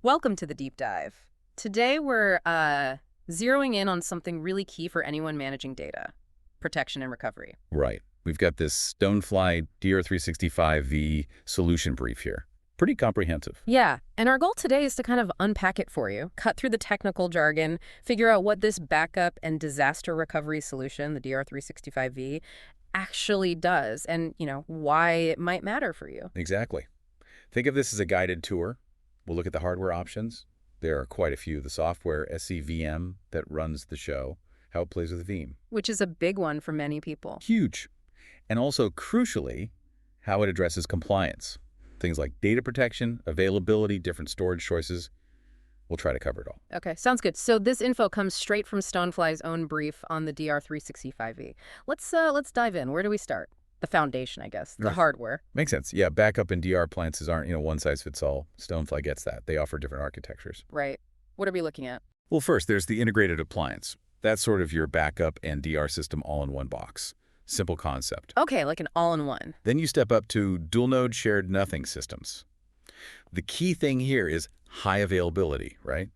Welcome to the deep dive. Today we're zeroing in on something really key for anyone managing data, protection and recovery. Right. We've got this StoneFly DR365V solution brief here. Pretty comprehensive. Yeah, and our goal today is to kind of unpack it for you, cut through the technical jargon, figure out what this backup and disaster recovery solution, the DR365V, actually does and, why it might matter for you. Exactly. Think of this as a guided tour. We'll look at the hardware options. There are quite a few. The software, SCVM, that runs the show, how it plays with Veeam. Which is a big one for many people. Huge. And also, crucially, how it addresses compliance. Things like data protection, availability, different storage choices. We'll try to cover it all. Okay, sounds good. So this info comes straight from StoneFly's own brief on the DR365V. Let's dive in. Where do we start? The foundation, I guess, the Right. hardware. Makes sense. Yeah, backup and DR appliances aren't, one size fits all. StoneFly gets that. They offer different architectures. Right. What are we looking at? Well, first, there's the integrated appliance. That's sort of your backup and DR system all in one box. Simple concept. Okay, like an all-in-one. Then you step up to dual-node shared nothing systems. The key thing here is high availability, right?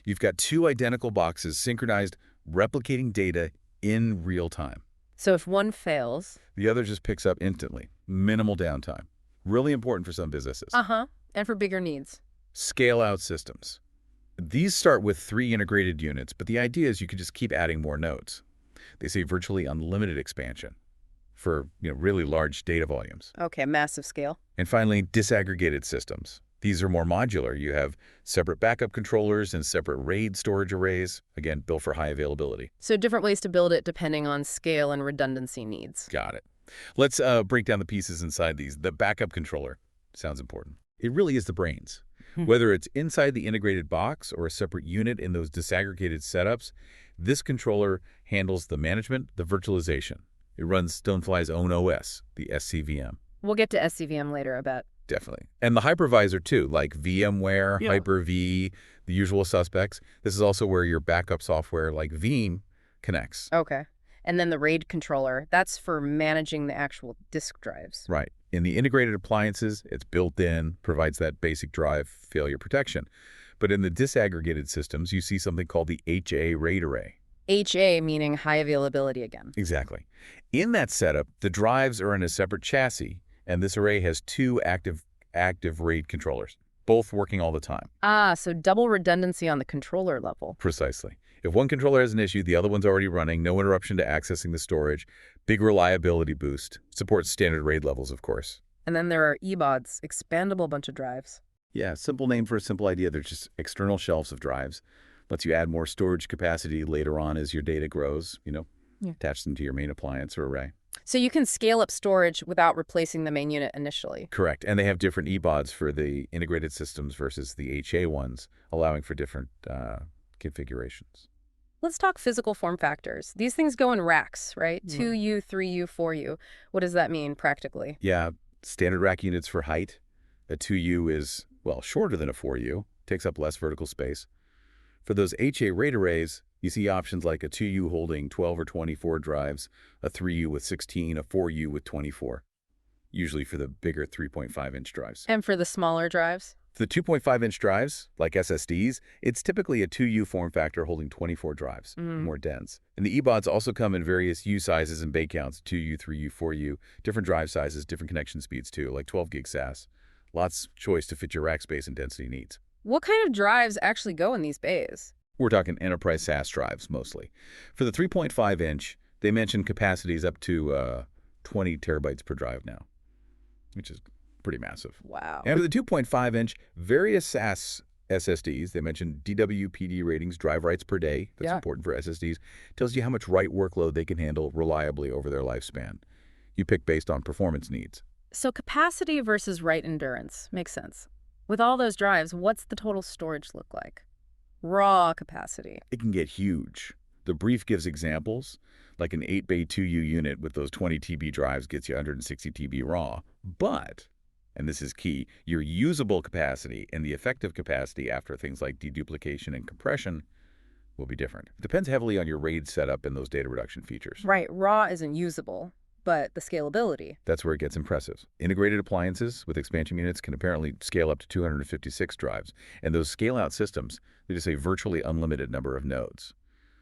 You've got two identical boxes synchronized, replicating data in real time. So if one fails... The other just picks up instantly. Minimal downtime. Really important for some businesses. Uh-huh. And for bigger needs. Scale-out systems. These start with 3 integrated units, but the idea is you can just keep adding more nodes. They say virtually unlimited expansion for really large data volumes. Okay, massive scale. And finally, disaggregated systems. These are more modular. You have separate backup controllers and separate RAID storage arrays, again, built for high availability. So different ways to build it depending on scale and redundancy needs. Got it. Let's break down the pieces inside these. The backup controller sounds important. It really is the brains. Whether it's inside the integrated box or a separate unit in those disaggregated setups, this controller handles the management, the virtualization. It runs StoneFly's own OS, the SCVM. We'll get to SCVM later, I bet. Definitely. And the hypervisor, too, like VMware, Yeah. Hyper-V, the usual suspects. This is also where your backup software, like Veeam, connects. Okay. And then the RAID controller, that's for managing the actual disk drives. Right. In the integrated appliances, it's built in, provides that basic drive failure protection. But in the disaggregated systems, you see something called the HA RAID array. HA meaning high availability again. Exactly. In that setup, the drives are in a separate chassis, and this array has 2 active RAID controllers, both working all the time. Ah, so double redundancy on the controller level. Precisely. If one controller has an issue, the other one's already running, no interruption to accessing the storage, big reliability boost, supports standard RAID levels, of course. And then there are EBODs, expandable bunch of drives. Yeah, simple name for a simple idea. They're just external shelves of drives. Lets you add more storage capacity later on as your data grows, attach them to your main appliance or array. So you can scale up storage without replacing the main unit initially. Correct. And they have different EBODs for the integrated systems versus the HA ones, allowing for different configurations. Let's talk physical form factors. These things go in racks, right? 2U, 3U, 4U. What does that mean practically? Yeah, standard rack units for height. A 2U is, shorter than a 4U, takes up less vertical space. For those HA RAID arrays, you see options like a 2U holding 12 or 24 drives, a 3U with 16, a 4U with 24, usually for the bigger 3.5-inch drives. And for the smaller drives? For the 2.5-inch drives, like SSDs, it's typically a 2U form factor holding 24 drives, more dense. And the EBODs also come in various U sizes and bay counts, 2U, 3U, 4U, different drive sizes, different connection speeds too, like 12 gig SAS. Lots of choice to fit your rack space and density needs. What kind of drives actually go in these bays? We're talking enterprise SAS drives mostly. For the 3.5-inch, they mention capacities up to 20 terabytes per drive now, which is pretty massive. Wow. And for the 2.5-inch, various SAS SSDs, they mentioned DWPD ratings, drive writes per day. That's important for SSDs. Tells you how much write workload they can handle reliably over their lifespan. You pick based on performance needs. So capacity versus write endurance makes sense. With all those drives, what's the total storage look like? Raw capacity. It can get huge. The brief gives examples, like an 8-bay 2U unit with those 20 TB drives gets you 160 TB raw. But, and this is key, your usable capacity and the effective capacity after things like deduplication and compression will be different. It depends heavily on your RAID setup and those data reduction features. Right, raw isn't usable. But the scalability. That's where it gets impressive. Integrated appliances with expansion units can apparently scale up to 256 drives. And those scale-out systems, they just say virtually unlimited number of nodes.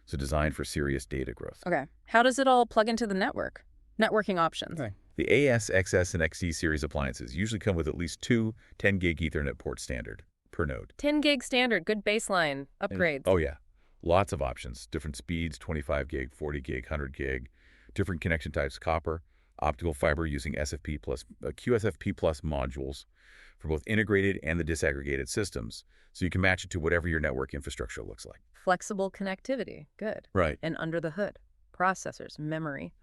So designed for serious data growth. Okay. How does it all plug into the network? Networking options. Okay. The AS, XS, and XD series appliances usually come with at least two 10-gig Ethernet ports standard per node. 10 gig standard, good baseline. Upgrades. Oh, yeah. Lots of options. Different speeds, 25 gig, 40 gig, 100 gig. Different connection types, copper, optical fiber using SFP plus QSFP plus modules for both integrated and the disaggregated systems, so you can match it to whatever your network infrastructure looks like. Flexible connectivity. Good. Right. And under the hood. Processors, memory.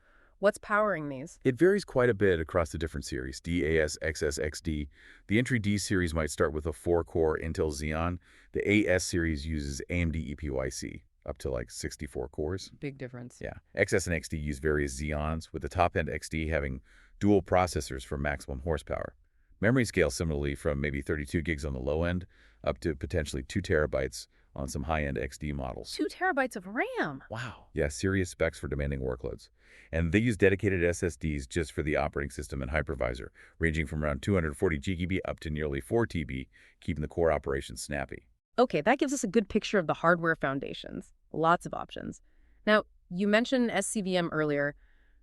What's powering these? It varies quite a bit across the different series, D, AS, XS, XD. The entry D series might start with a 4-core Intel Xeon. The AS series uses AMD EPYC, up to like 64 cores. Big difference. Yeah. XS and XD use various Xeons, with the top-end XD having dual processors for maximum horsepower. Memory scales similarly from maybe 32 gigs on the low end up to potentially 2 terabytes on some high-end XD models. 2 terabytes of RAM. Wow. Yeah, serious specs for demanding workloads. And they use dedicated SSDs just for the operating system and hypervisor, ranging from around 240 GB up to nearly 4 TB, keeping the core operations snappy. Okay, that gives us a good picture of the hardware foundations. Lots of options. Now, you mentioned SCVM earlier,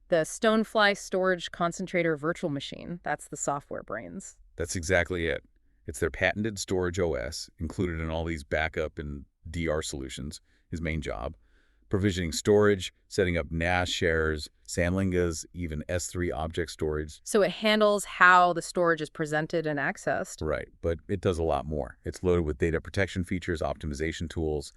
the StoneFly Storage Concentrator Virtual Machine. That's the software brains. That's exactly it. It's their patented storage OS, included in all these backup and DR solutions, his main job. Provisioning storage, setting up NAS shares, Samlingas, even S3 object storage. So it handles how the storage is presented and accessed. Right, but it does a lot more. It's loaded with data protection features, optimization tools.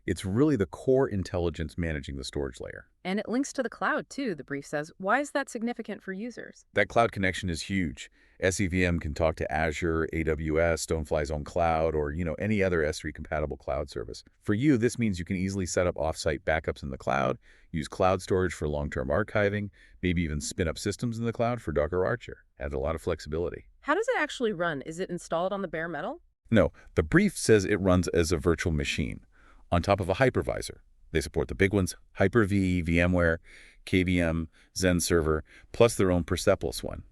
It's really the core intelligence managing the storage layer. And it links to the cloud, too, the brief says. Why is that significant for users? That cloud connection is huge. SCVM can talk to Azure, AWS, StoneFly's own cloud, or any other S3-compatible cloud service. For you, this means you can easily set up off-site backups in the cloud, use cloud storage for long-term archiving, maybe even spin up systems in the cloud for Docker Archer. Adds a lot of flexibility. How does it actually run? Is it installed on the bare metal? No, the brief says it runs as a virtual machine on top of a hypervisor. They support the big ones, Hyper-V, VMware, KVM, Zen Server, plus their own Persepolis one.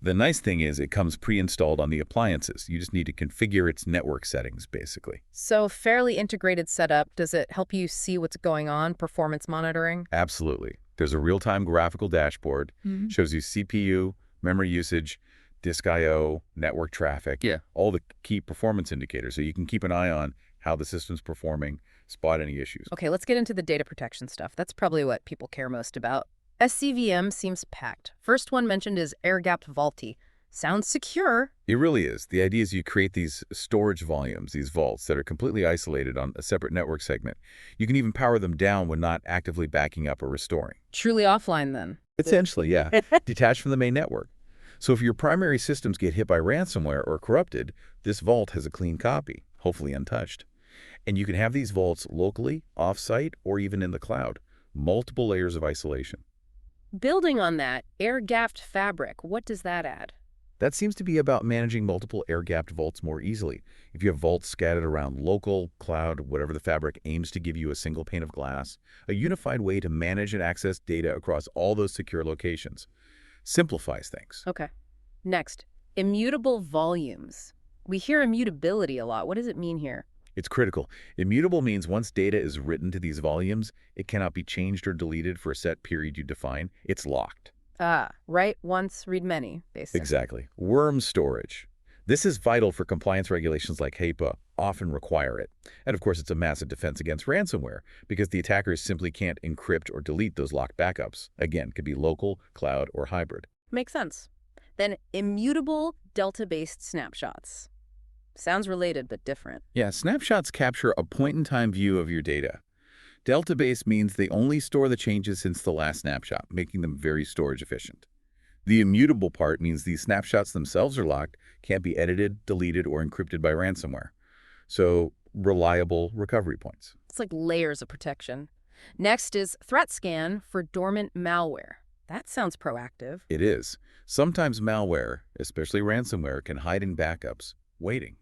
The nice thing is it comes pre-installed on the appliances. You just need to configure its network settings, basically. So fairly integrated setup. Does it help you see what's going on, performance monitoring? Absolutely. There's a real-time graphical dashboard, shows you CPU, memory usage, disk I/O, network traffic, all the key performance indicators, so you can keep an eye on how the system's performing, spot any issues. Okay, let's get into the data protection stuff. That's probably what people care most about. SCVM seems packed. First one mentioned is air-gapped vaulty. Sounds secure. It really is. The idea is you create these storage volumes, these vaults, that are completely isolated on a separate network segment. You can even power them down when not actively backing up or restoring. Truly offline, then. Essentially, yeah. Detached from the main network. So if your primary systems get hit by ransomware or corrupted, this vault has a clean copy, hopefully untouched. And you can have these vaults locally, off-site, or even in the cloud. Multiple layers of isolation. Building on that, air-gapped fabric, what does that add? That seems to be about managing multiple air-gapped vaults more easily. If you have vaults scattered around local, cloud, whatever the fabric aims to give you a single pane of glass, a unified way to manage and access data across all those secure locations. Simplifies things. Okay. Next, immutable volumes. We hear immutability a lot. What does it mean here? It's critical. Immutable means once data is written to these volumes, it cannot be changed or deleted for a set period you define. It's locked. Ah, write once, read many, basically. Exactly. Worm storage. This is vital for compliance regulations like HIPAA, often require it. And of course, it's a massive defense against ransomware because the attackers simply can't encrypt or delete those locked backups. Again, could be local, cloud, or hybrid. Makes sense. Then immutable delta-based snapshots. Sounds related, but different. Yeah, snapshots capture a point-in-time view of your data. Delta-based means they only store the changes since the last snapshot, making them very storage efficient. The immutable part means these snapshots themselves are locked, can't be edited, deleted, or encrypted by ransomware. So, reliable recovery points. It's like layers of protection. Next is threat scan for dormant malware. That sounds proactive. It is. Sometimes malware, especially ransomware, can hide in backups, waiting.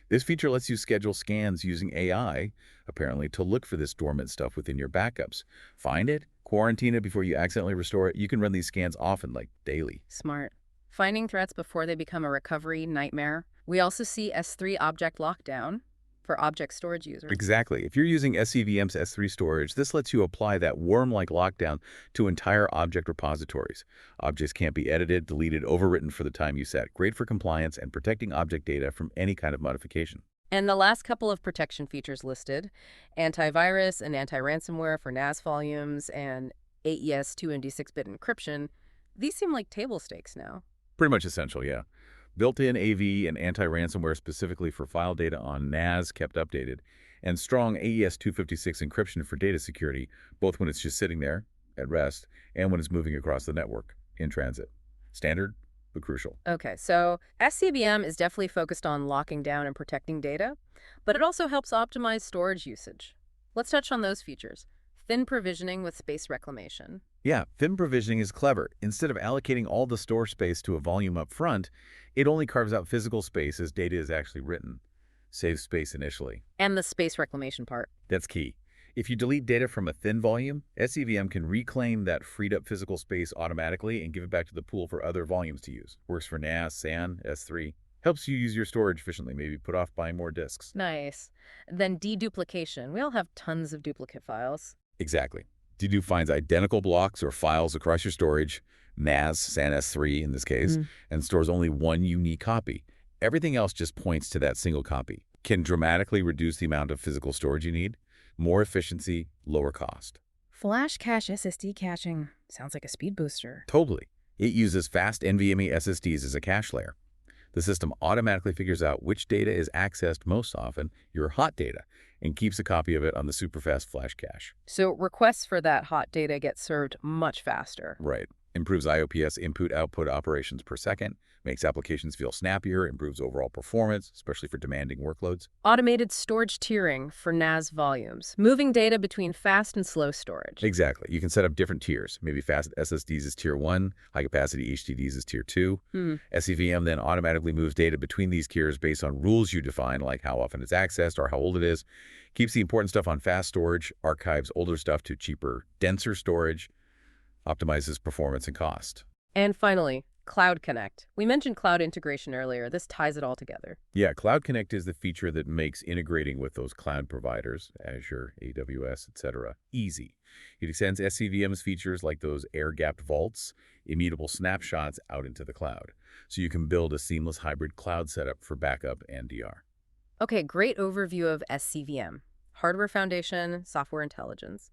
This feature lets you schedule scans using AI, apparently, to look for this dormant stuff within your backups. Find it, Quarantine it before you accidentally restore it. You can run these scans often, like daily. Smart. Finding threats before they become a recovery nightmare. We also see S3 object lockdown for object storage users. Exactly. If you're using SCVM's S3 storage, this lets you apply that worm-like lockdown to entire object repositories. Objects can't be edited, deleted, overwritten for the time you set. Great for compliance and protecting object data from any kind of modification. And the last couple of protection features listed, antivirus and anti-ransomware for NAS volumes and AES 256-bit encryption, these seem like table stakes now. Pretty much essential, yeah. Built-in AV and anti-ransomware specifically for file data on NAS kept updated, and strong AES 256 encryption for data security, both when it's just sitting there at rest and when it's moving across the network in transit. Standard, but crucial. Okay, so SCVM is definitely focused on locking down and protecting data, but it also helps optimize storage usage. Let's touch on those features. Thin provisioning with space reclamation. Yeah, Veeam provisioning is clever. Instead of allocating all the store space to a volume up front, it only carves out physical space as data is actually written. Saves space initially. And the space reclamation part. That's key. If you delete data from a thin volume, SCVM can reclaim that freed up physical space automatically and give it back to the pool for other volumes to use. Works for NAS, SAN, S3. Helps you use your storage efficiently, maybe put off buying more disks. Nice. Then deduplication. We all have tons of duplicate files. Exactly. Dedupe finds identical blocks or files across your storage, NAS, SAN S3 in this case, and stores only one unique copy. Everything else just points to that single copy. Can dramatically reduce the amount of physical storage you need. More efficiency, lower cost. Flash cache SSD caching. Sounds like a speed booster. Totally. It uses fast NVMe SSDs as a cache layer. The system automatically figures out which data is accessed most often, your hot data, and keeps a copy of it on the superfast flash cache. So requests for that hot data get served much faster. Right. Improves IOPS input-output operations per second, makes applications feel snappier, improves overall performance, especially for demanding workloads. Automated storage tiering for NAS volumes, moving data between fast and slow storage. Exactly. You can set up different tiers. Maybe fast SSDs is tier 1, high-capacity HDDs is tier 2. SCVM then automatically moves data between these tiers based on rules you define, like how often it's accessed or how old it is. Keeps the important stuff on fast storage, archives older stuff to cheaper, denser storage, optimizes performance and cost. And finally, Cloud Connect. We mentioned cloud integration earlier. This ties it all together. Yeah, Cloud Connect is the feature that makes integrating with those cloud providers, Azure, AWS, etc., easy. It extends SCVM's features like those air-gapped vaults, immutable snapshots out into the cloud, so you can build a seamless hybrid cloud setup for backup and DR. Okay, great overview of SCVM. Hardware foundation, software intelligence.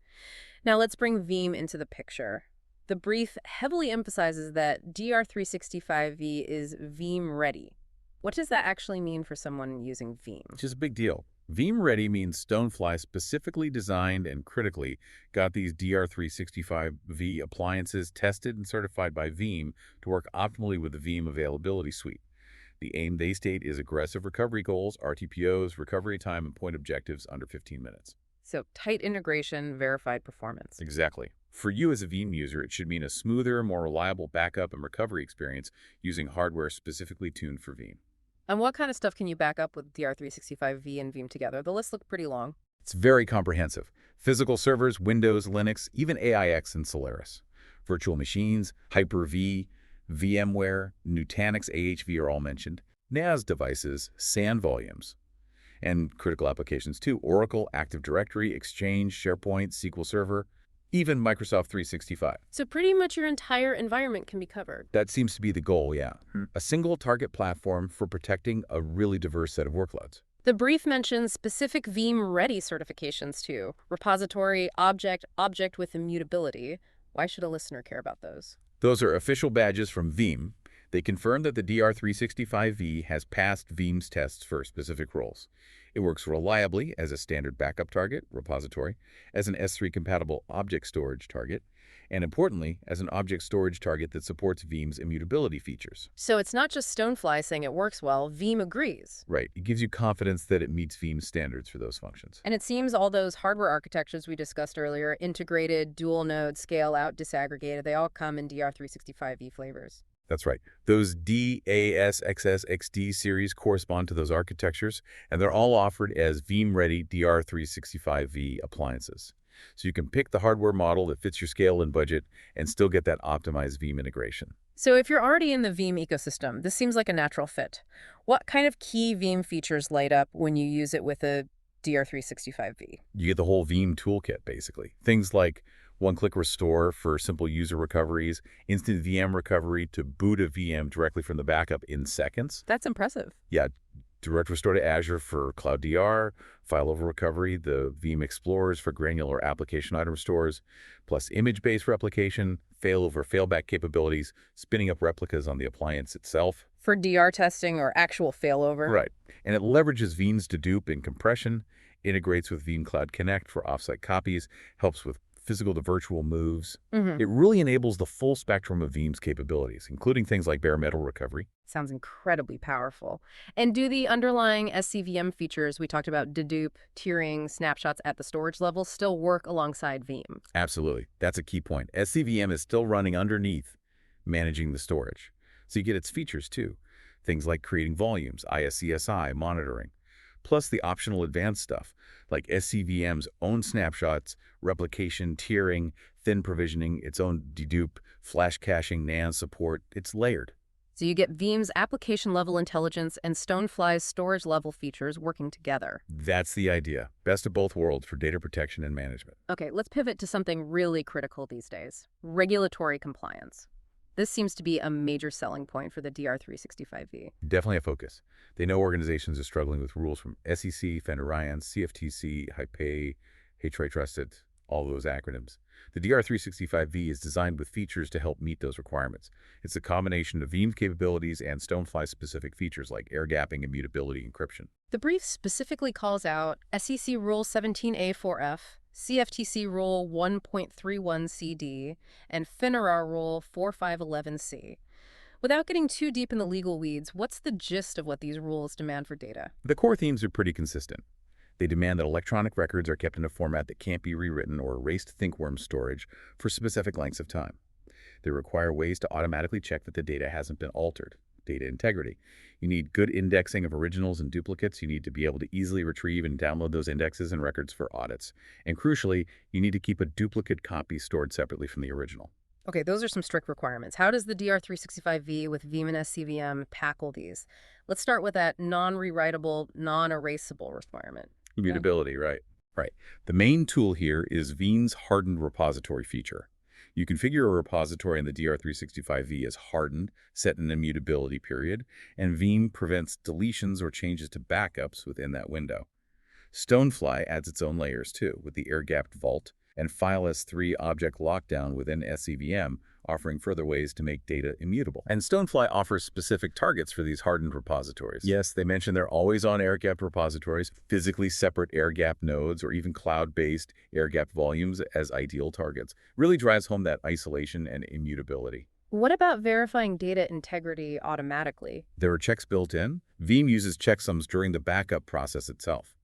Now let's bring Veeam into the picture. The brief heavily emphasizes that DR365V is Veeam ready. What does that actually mean for someone using Veeam? Which is a big deal. Veeam ready means StoneFly specifically designed and critically got these DR365V appliances tested and certified by Veeam to work optimally with the Veeam availability suite. The aim they state is aggressive recovery goals, RTPOs, recovery time, and point objectives under 15 minutes. So tight integration, verified performance. Exactly. For you as a Veeam user, it should mean a smoother, more reliable backup and recovery experience using hardware specifically tuned for Veeam. And what kind of stuff can you back up with DR365V and Veeam together? The list looked pretty long. It's very comprehensive. Physical servers, Windows, Linux, even AIX and Solaris. Virtual machines, Hyper-V, VMware, Nutanix AHV are all mentioned. NAS devices, SAN volumes. And critical applications too. Oracle, Active Directory, Exchange, SharePoint, SQL Server, even Microsoft 365. So pretty much your entire environment can be covered. That seems to be the goal, yeah. A single target platform for protecting a really diverse set of workloads. The brief mentions specific Veeam ready certifications too. Repository, object with immutability. Why should a listener care about those? Those are official badges from Veeam. They confirm that the DR365V has passed Veeam's tests for specific roles. It works reliably as a standard backup target, repository, as an S3-compatible object storage target, and importantly, as an object storage target that supports Veeam's immutability features. So it's not just StoneFly saying it works well, Veeam agrees. Right. It gives you confidence that it meets Veeam's standards for those functions. And it seems all those hardware architectures we discussed earlier, integrated, dual node, scale out, disaggregated, they all come in DR365V flavors. That's right. Those DAS, XS, XD series correspond to those architectures, and they're all offered as Veeam-ready DR365V appliances. So you can pick the hardware model that fits your scale and budget and still get that optimized Veeam integration. So if you're already in the Veeam ecosystem, this seems like a natural fit. What kind of key Veeam features light up when you use it with a DR365V? You get the whole Veeam toolkit, basically. Things like one-click restore for simple user recoveries, instant VM recovery to boot a VM directly from the backup in seconds. That's impressive. Yeah, direct restore to Azure for Cloud DR, file-over recovery, the Veeam Explorers for granular application item stores, plus image-based replication, failover failback capabilities, spinning up replicas on the appliance itself. For DR testing or actual failover? Right. And it leverages Veeam's dedupe and compression, integrates with Veeam Cloud Connect for offsite copies, helps with physical to virtual moves. Mm-hmm. It really enables the full spectrum of Veeam's capabilities, including things like bare metal recovery. Sounds incredibly powerful. And do the underlying SCVM features we talked about, dedupe, tiering, snapshots at the storage level, still work alongside Veeam? Absolutely. That's a key point. SCVM is still running underneath, managing the storage. So you get its features too. Things like creating volumes, ISCSI, monitoring, plus the optional advanced stuff like SCVM's own snapshots, replication, tiering, thin provisioning, its own dedupe, flash caching, NAND support. It's layered. So you get Veeam's application-level intelligence and StoneFly's storage-level features working together. That's the idea. Best of both worlds for data protection and management. Okay, let's pivot to something really critical these days, regulatory compliance. This seems to be a major selling point for the DR365V. Definitely a focus. They know organizations are struggling with rules from SEC, Fender-Ryan, CFTC, HIPAA, HITRUSTED, all those acronyms. The DR365V is designed with features to help meet those requirements. It's a combination of Veeam's capabilities and StoneFly-specific features like air gapping, immutability, encryption. The brief specifically calls out SEC Rule 17A4F, CFTC Rule 1.31CD, and FINRA Rule 4511C. Without getting too deep in the legal weeds, what's the gist of what these rules demand for data? The core themes are pretty consistent. They demand that electronic records are kept in a format that can't be rewritten or erased thinkworm storage for specific lengths of time. They require ways to automatically check that the data hasn't been altered. Data integrity. You need good indexing of originals and duplicates. You need to be able to easily retrieve and download those indexes and records for audits. And crucially, you need to keep a duplicate copy stored separately from the original. Okay, those are some strict requirements. How does the DR365V with Veeam and SCVM tackle these? Let's start with that non-rewritable, non-erasable requirement. Immutability, right. Right. The main tool here is Veeam's hardened repository feature. You configure a repository in the DR365V as hardened, set an immutability period, and Veeam prevents deletions or changes to backups within that window. StoneFly adds its own layers too, with the air-gapped vault and File S3 object lockdown within SCVM, offering further ways to make data immutable. And StoneFly offers specific targets for these hardened repositories. Yes, they mention they're always on air-gapped repositories, physically separate air-gapped nodes, or even cloud-based air-gapped volumes as ideal targets. Really drives home that isolation and immutability. What about verifying data integrity automatically? There are checks built in. Veeam uses checksums during the backup process itself.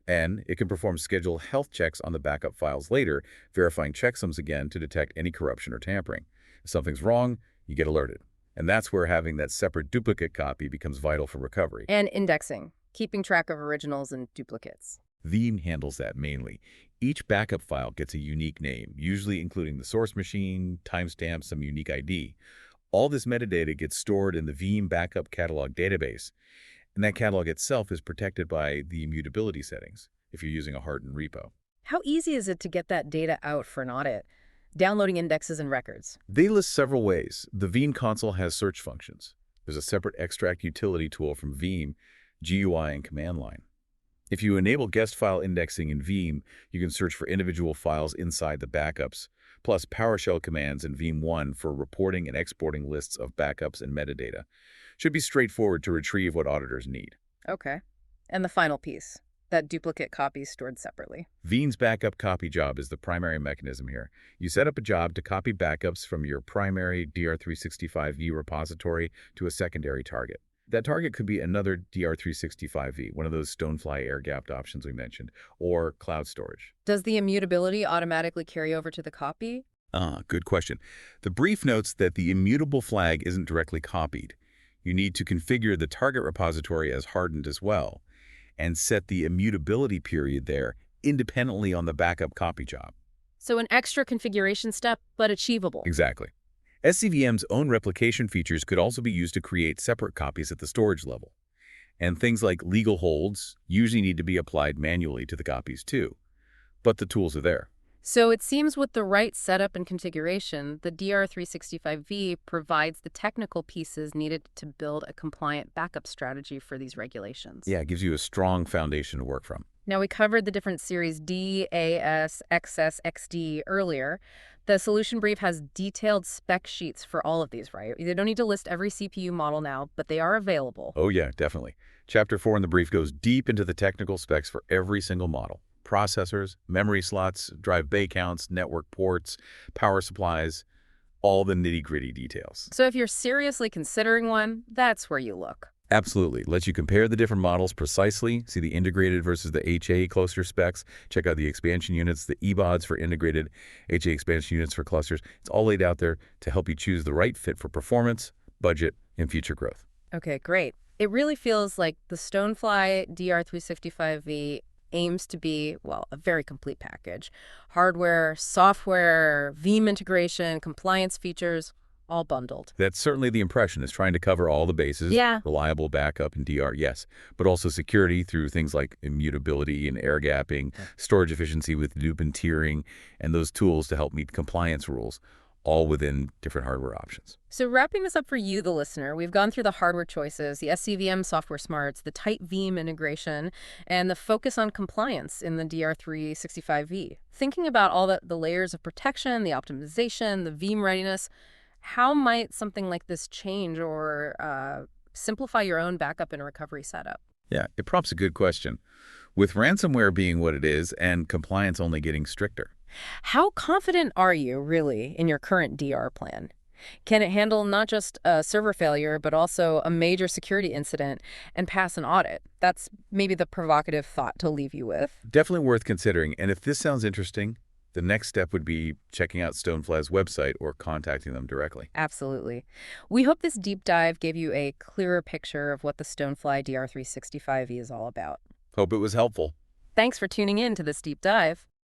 And it can perform scheduled health checks on the backup files later, verifying checksums again to detect any corruption or tampering. If something's wrong, you get alerted. And that's where having that separate duplicate copy becomes vital for recovery. And indexing, keeping track of originals and duplicates. Veeam handles that mainly. Each backup file gets a unique name, usually including the source machine, timestamp, some unique ID. All this metadata gets stored in the Veeam backup catalog database. And that catalog itself is protected by the immutability settings if you're using a hardened repo. How easy is it to get that data out for an audit? Downloading indexes and records. They list several ways. The Veeam console has search functions. There's a separate extract utility tool from Veeam, GUI and command line. If you enable guest file indexing in Veeam, you can search for individual files inside the backups, plus PowerShell commands in Veeam 1 for reporting and exporting lists of backups and metadata. Should be straightforward to retrieve what auditors need. Okay. And the final piece, that duplicate copy stored separately. Veeam's backup copy job is the primary mechanism here. You set up a job to copy backups from your primary DR365V repository to a secondary target. That target could be another DR365V, one of those StoneFly air-gapped options we mentioned, or cloud storage. Does the immutability automatically carry over to the copy? Good question. The brief notes that the immutable flag isn't directly copied. You need to configure the target repository as hardened as well, and set the immutability period there independently on the backup copy job. So an extra configuration step, but achievable. Exactly. SCVM's own replication features could also be used to create separate copies at the storage level. And things like legal holds usually need to be applied manually to the copies too. But the tools are there. So it seems with the right setup and configuration, the DR365V provides the technical pieces needed to build a compliant backup strategy for these regulations. Yeah, it gives you a strong foundation to work from. Now, we covered the different series D, AS, XS, XD earlier. The solution brief has detailed spec sheets for all of these, right? You don't need to list every CPU model now, but they are available. Oh yeah, definitely. Chapter 4 in the brief goes deep into the technical specs for every single model. Processors, memory slots, drive bay counts, network ports, power supplies, all the nitty-gritty details. So if you're seriously considering one, that's where you look. Absolutely. Lets you compare the different models precisely, see the integrated versus the HA cluster specs, check out the expansion units, the EBODs for integrated, HA expansion units for clusters. It's all laid out there to help you choose the right fit for performance, budget, and future growth. Okay, great. It really feels like the StoneFly DR365V aims to be, well, a very complete package. Hardware, software, Veeam integration, compliance features, all bundled. That's certainly the impression, is trying to cover all the bases. Yeah. Reliable backup and DR, yes, but also security through things like immutability and air gapping, storage efficiency with loop and tiering, and those tools to help meet compliance rules, all within different hardware options. So wrapping this up for you, the listener, we've gone through the hardware choices, the SCVM software smarts, the tight Veeam integration, and the focus on compliance in the DR365V. Thinking about all the layers of protection, the optimization, the Veeam readiness, how might something like this change or simplify your own backup and recovery setup? Yeah, it prompts a good question. With ransomware being what it is and compliance only getting stricter. How confident are you, really, in your current DR plan? Can it handle not just a server failure, but also a major security incident and pass an audit? That's maybe the provocative thought to leave you with. Definitely worth considering, and if this sounds interesting, the next step would be checking out StoneFly's website or contacting them directly. Absolutely. We hope this deep dive gave you a clearer picture of what the StoneFly DR365E is all about. Hope it was helpful. Thanks for tuning in to this deep dive.